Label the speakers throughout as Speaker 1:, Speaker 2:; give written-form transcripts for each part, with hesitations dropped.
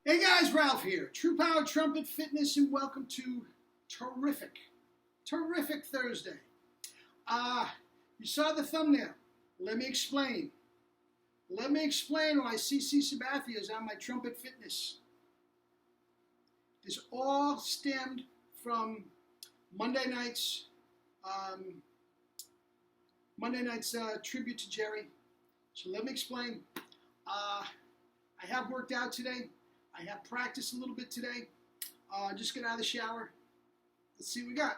Speaker 1: Hey guys, Ralph here. True Power Trumpet Fitness, and welcome to terrific Thursday. You saw the thumbnail. Let me explain. Let me explain why CC Sabathia is on my Trumpet Fitness. This all stemmed from Monday night's tribute to Jerry. So let me explain. I have worked out today. I have practiced a little bit today. Just got out of the shower. Let's see what we got.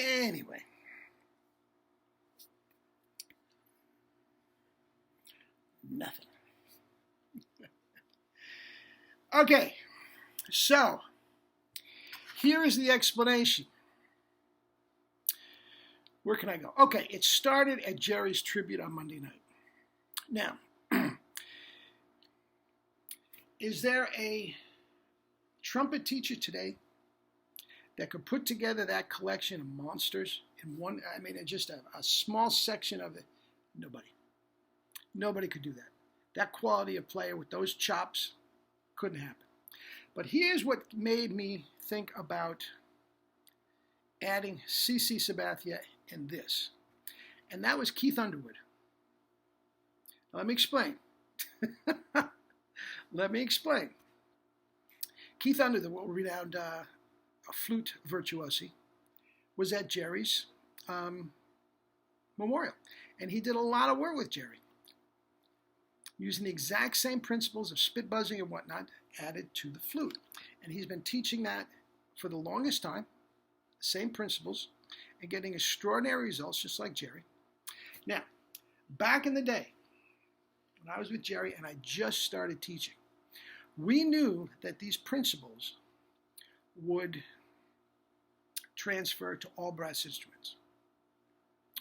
Speaker 1: Anyway, nothing. Okay, so here is the explanation. Where can I go? Okay, it started at Jerry's tribute on Monday night. Now, is there a trumpet teacher today that could put together that collection of monsters in one? I mean, just a small section of it. Nobody could do that. That quality of player with those chops couldn't happen. But here's what made me think about adding CC Sabathia in this. And that was Keith Underwood. Let me explain. Let me explain. Keith Underwood, the world-renowned flute virtuosi, was at Jerry's memorial. And he did a lot of work with Jerry, using the exact same principles of spit buzzing and whatnot added to the flute. And he's been teaching that for the longest time, the same principles, and getting extraordinary results, just like Jerry. Now, back in the day, when I was with Jerry and I just started teaching, we knew that these principles would transfer to all brass instruments.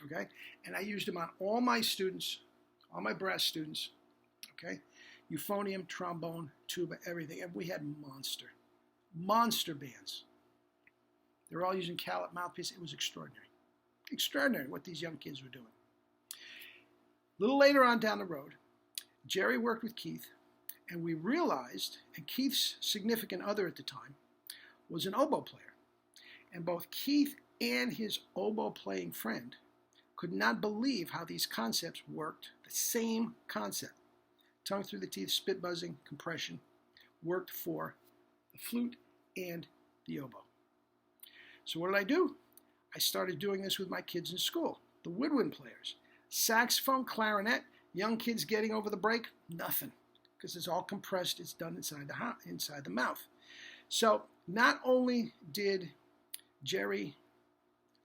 Speaker 1: Okay? And I used them on all my students, all my brass students. Okay? Euphonium, trombone, tuba, everything. And we had monster bands. They were all using Calip mouthpiece. It was extraordinary. Extraordinary what these young kids were doing. A little later on down the road, Jerry worked with Keith, and we realized, and Keith's significant other at the time was an oboe player. And both Keith and his oboe playing friend could not believe how these concepts worked, the same concept. Tongue through the teeth, spit buzzing, compression, worked for the flute and the oboe. So what did I do? I started doing this with my kids in school, the woodwind players. Saxophone, clarinet, young kids getting over the break, nothing, because it's all compressed, it's done inside the mouth. So not only did Jerry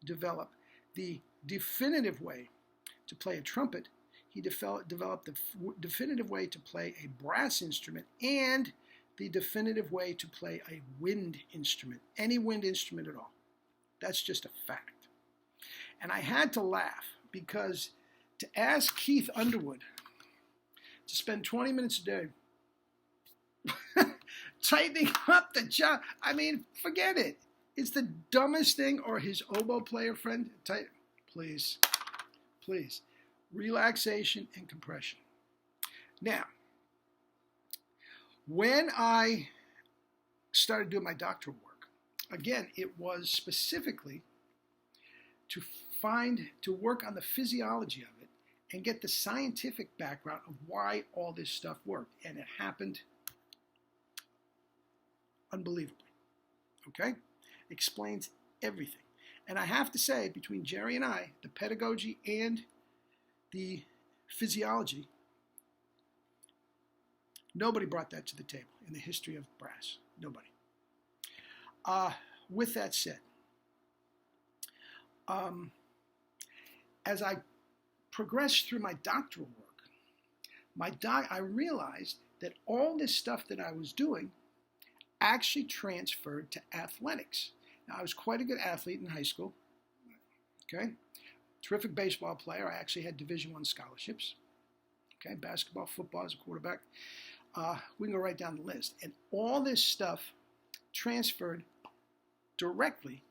Speaker 1: develop the definitive way to play a trumpet, he developed the definitive way to play a brass instrument and the definitive way to play a wind instrument, any wind instrument at all. That's just a fact. And I had to laugh because to ask Keith Underwood to spend 20 minutes a day tightening up the job, I mean, forget it. It's the dumbest thing. Or his oboe player friend, please. Relaxation and compression. Now, when I started doing my doctoral work, again, it was specifically to work on the physiology of it and get the scientific background of why all this stuff worked. And it happened unbelievably. Okay? Explains everything. And I have to say, between Jerry and I, the pedagogy and the physiology, nobody brought that to the table in the history of brass. Nobody. With that said, as I progressed through my doctoral work, I realized that all this stuff that I was doing actually transferred to athletics. Now, I was quite a good athlete in high school. Okay, terrific baseball player. I actually had Division I scholarships. Okay, basketball, football as a quarterback. We can go right down the list. And all this stuff transferred directly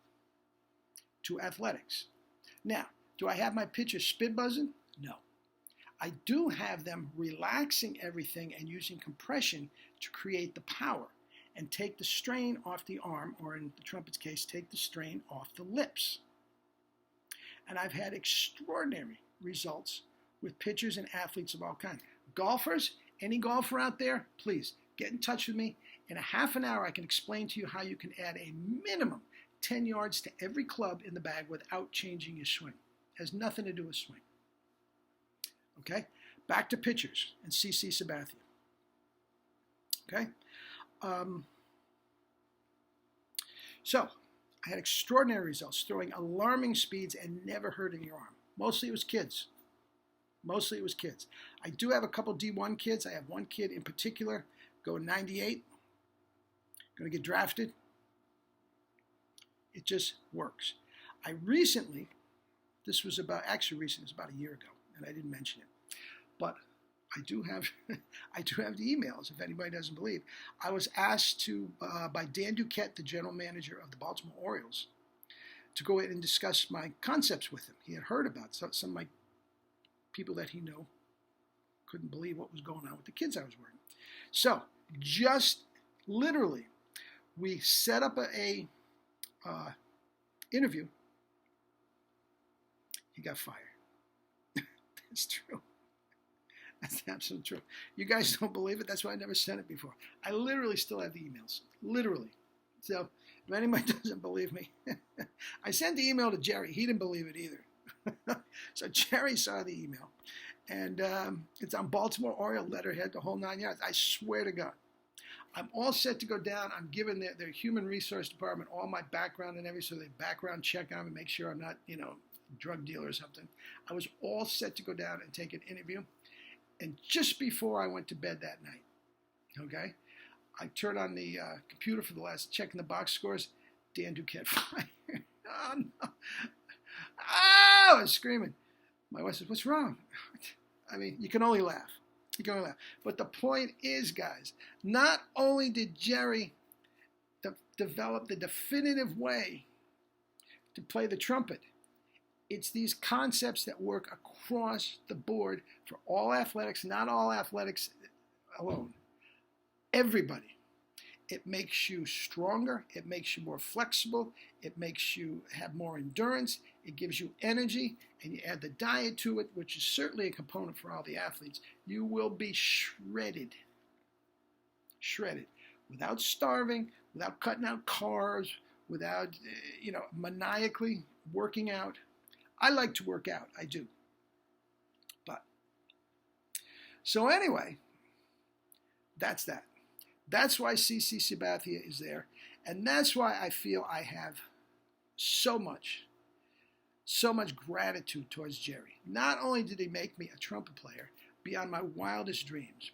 Speaker 1: to athletics. Now, do I have my pitchers spit buzzing? No. I do have them relaxing everything and using compression to create the power and take the strain off the arm, or in the trumpet's case, take the strain off the lips. And I've had extraordinary results with pitchers and athletes of all kinds. Golfers, any golfer out there, please get in touch with me. In a half an hour, I can explain to you how you can add a minimum 10 yards to every club in the bag without changing your swing. It has nothing to do with swing. Okay? Back to pitchers and CC Sabathia. Okay? So, I had extraordinary results, throwing alarming speeds and never hurting your arm. Mostly it was kids. I do have a couple D1 kids. I have one kid in particular, going 98, going to get drafted. It just works. It was about a year ago, and I didn't mention it. But I do have the emails, if anybody doesn't believe. I was asked by Dan Duquette, the general manager of the Baltimore Orioles, to go in and discuss my concepts with him. He had heard about some of my people that he knew couldn't believe what was going on with the kids I was working. So, just literally, we set up a interview. He got fired. That's true. That's absolutely true. You guys don't believe it? That's why I never sent it before. I literally still have the emails. Literally. So if anybody doesn't believe me, I sent the email to Jerry. He didn't believe it either. So Jerry saw the email. And it's on Baltimore Oriole letterhead, the whole 9 yards. I swear to God. I'm all set to go down. I'm giving their human resource department all my background and everything, so they background check on me and make sure I'm not, drug dealer or something. I was all set to go down and take an interview. And just before I went to bed that night, okay, I turned on the computer for the last checking the box scores. Dan Duquette fired. Oh, no. Oh, I was screaming. My wife says, "What's wrong?" I mean, you can only laugh. But the point is, guys, not only did Jerry develop the definitive way to play the trumpet, it's these concepts that work across the board for all athletics, not all athletics alone. Everybody. It makes you stronger. It makes you more flexible. It makes you have more endurance. It gives you energy. And you add the diet to it, which is certainly a component for all the athletes. You will be shredded. Shredded. Without starving, without cutting out carbs, without, maniacally working out. I like to work out. I do. So anyway, that's that. That's why CC Sabathia is there. And that's why I feel I have so much gratitude towards Jerry. Not only did he make me a trumpet player beyond my wildest dreams.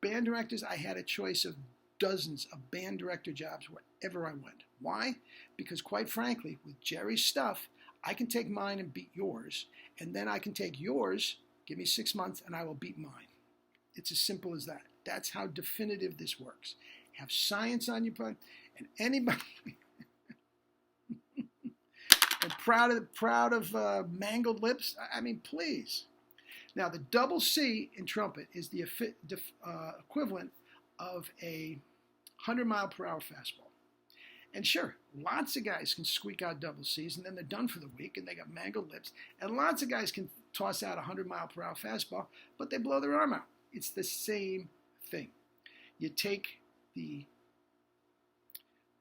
Speaker 1: Band directors, I had a choice of dozens of band director jobs wherever I went. Why? Because quite frankly, with Jerry's stuff, I can take mine and beat yours. And then I can take yours, give me 6 months, and I will beat mine. It's as simple as that. That's how definitive this works. Have science on your plan, and anybody and proud of mangled lips. I mean, please. Now, the double C in trumpet is the equivalent of a 100-mile-per-hour fastball. And sure, lots of guys can squeak out double C's and then they're done for the week and they got mangled lips. And lots of guys can toss out a 100-mile-per-hour fastball, but they blow their arm out. It's the same thing. You take the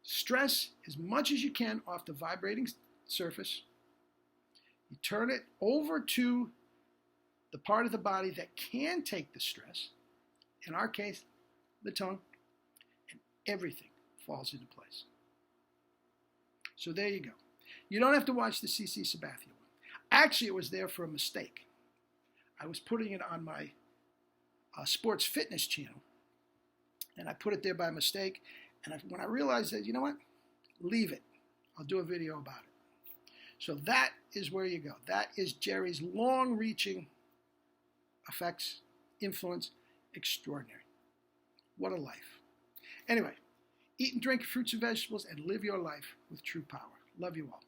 Speaker 1: stress as much as you can off the vibrating surface. You turn it over to the part of the body that can take the stress, in our case, the tongue, and everything falls into place. So there you go. You don't have to watch the CC Sabathia one. Actually, it was there for a mistake. I was putting it on my sports fitness channel, and I put it there by mistake. And when I realized that, you know what? Leave it. I'll do a video about it. So that is where you go. That is Jerry's long-reaching effects, influence, extraordinary. What a life. Anyway, eat and drink fruits and vegetables and live your life with true power. Love you all.